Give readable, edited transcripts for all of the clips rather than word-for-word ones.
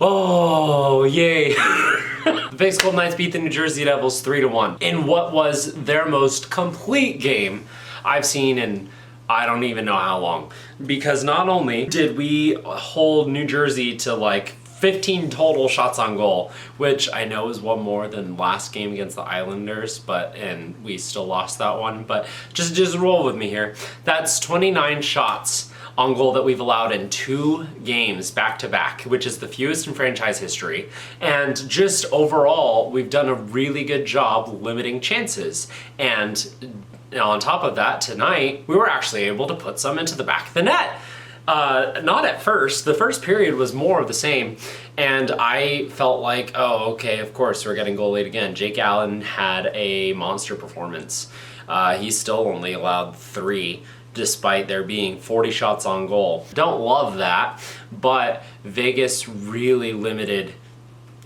Oh, yay. The Vegas Golden Knights beat the New Jersey Devils 3-1 in what was their most complete game I've seen in I don't even know how long. Because not only did we hold New Jersey to like 15 total shots on goal, which I know is one more than last game against the Islanders, and we still lost that one, but just roll with me here. That's 29 shots on goal that we've allowed in 2 games back-to-back, which is the fewest in franchise history. And just overall, we've done a really good job limiting chances. And on top of that, tonight, we were actually able to put some into the back of the net. Not at first. The first period was more of the same, and I felt like, oh, okay, of course, we're getting goal lead again. Jake Allen had a monster performance. He still only allowed 3, despite there being 40 shots on goal. Don't love that, but Vegas really limited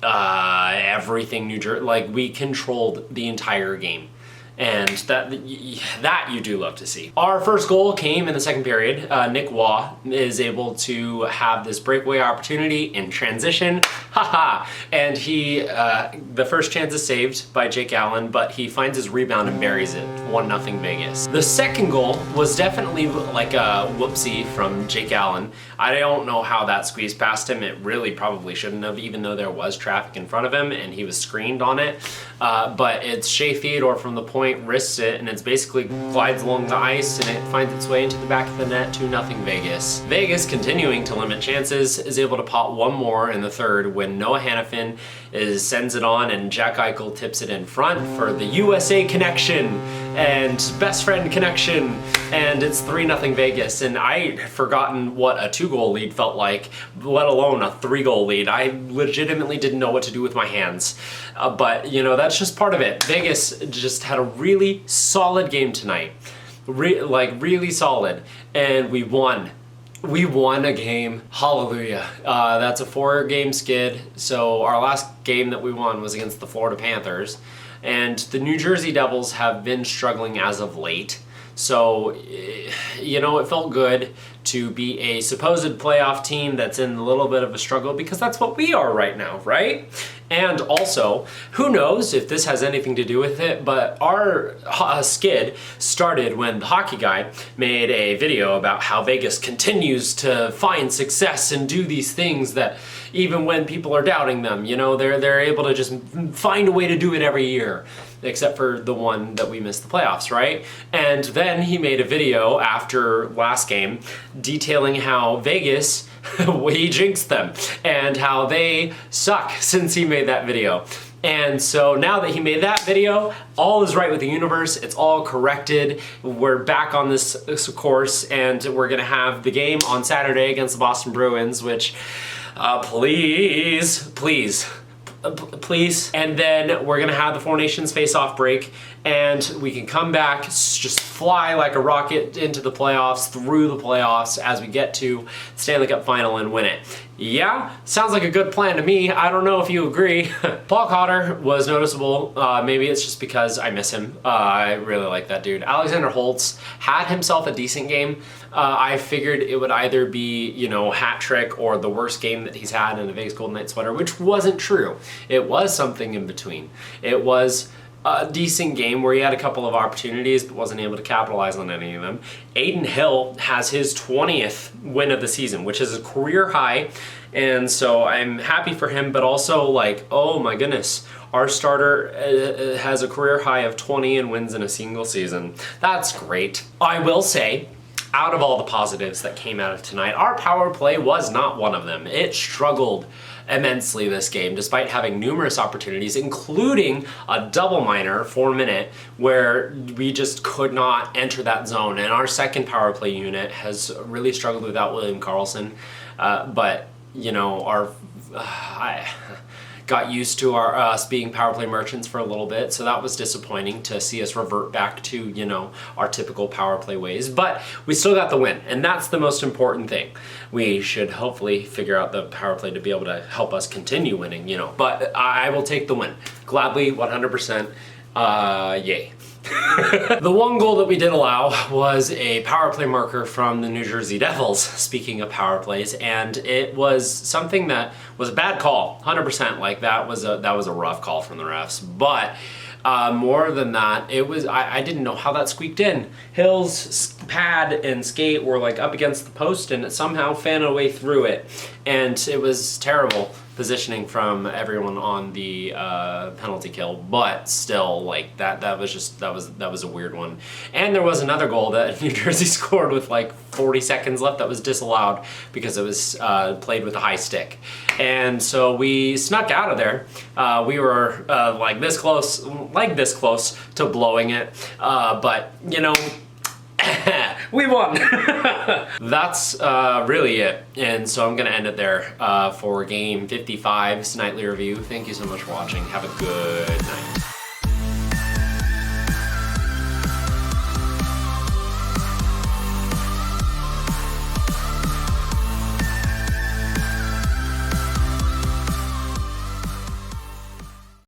everything New Jersey. Like, we controlled the entire game. And that you do love to see. Our first goal came in the second period. Nick Waugh is able to have this breakaway opportunity in transition. Haha! And the first chance is saved by Jake Allen, but he finds his rebound and buries it. 1-0 Vegas. The second goal was definitely like a whoopsie from Jake Allen. I don't know how that squeezed past him. It really probably shouldn't have, even though there was traffic in front of him and he was screened on it. But it's Shea Theodore from the point, wrists it, and it's basically glides along the ice and it finds its way into the back of the net. 2-0 Vegas. Vegas, continuing to limit chances, is able to pot one more in the third when Noah Hannafin sends it on and Jack Eichel tips it in front for the USA connection and best friend connection, and it's 3-0 Vegas. And I had forgotten what a 2-goal lead felt like, let alone a 3-goal lead. I legitimately didn't know what to do with my hands. But, you know, that's just part of it. Vegas just had a really solid game tonight. Really solid. And we won. We won a game. Hallelujah. That's a 4-game skid. So our last game that we won was against the Florida Panthers. And the New Jersey Devils have been struggling as of late. So, you know, it felt good to be a supposed playoff team that's in a little bit of a struggle, because that's what we are right now, right? And also, who knows if this has anything to do with it, but our skid started when the hockey guy made a video about how Vegas continues to find success and do these things that even when people are doubting them, you know, they're able to just find a way to do it every year. Except for the one that we missed the playoffs, right? And then he made a video after last game detailing how Vegas, he jinxed them, and how they suck since he made that video. And so now that he made that video, all is right with the universe. It's all corrected. We're back on this course, and we're gonna have the game on Saturday against the Boston Bruins, which, please. And then we're gonna have the Four Nations face-off break, and we can come back, just fly like a rocket into the playoffs, through the playoffs, as we get to Stanley Cup final and win it. Yeah, sounds like a good plan to me. I don't know if you agree. Paul Cotter was noticeable. Maybe it's just because I miss him. I really like that dude. Alexander Holtz had himself a decent game. I figured it would either be, you know, hat trick or the worst game that he's had in a Vegas Golden Knights sweater, which wasn't true. It was something in between. It was a decent game where he had a couple of opportunities but wasn't able to capitalize on any of them. Aiden Hill has his 20th win of the season, which is a career high, and so I'm happy for him, but also like, oh my goodness, our starter has a career high of 20 and wins in a single season. That's great. I will say, out of all the positives that came out of tonight, our power play was not one of them. It struggled immensely this game, despite having numerous opportunities, including a double minor 4-minute where we just could not enter that zone. And our second power play unit has really struggled without William Karlsson. But, you know, I got used to us being power play merchants for a little bit, so that was disappointing to see us revert back to, you know, our typical power play ways. But we still got the win, and that's the most important thing. We should hopefully figure out the power play to be able to help us continue winning, you know. But I will take the win gladly, 100%. Yay. The one goal that we did allow was a power play marker from the New Jersey Devils, speaking of power plays, and it was something that was a bad call, 100%. Like that was a rough call from the refs, but more than that, it was, I didn't know how that squeaked in. Hill's pad and skate were like up against the post and it somehow fanned away through it. And it was terrible positioning from everyone on the penalty kill, but still, like that was a weird one. And there was another goal that New Jersey scored with like 40 seconds left that was disallowed because it was played with a high stick. And so we snuck out of there. We were like this close to blowing it, but you know, we won. That's really it. And so I'm gonna end it there for game 55's nightly review. Thank you so much for watching. Have a good night.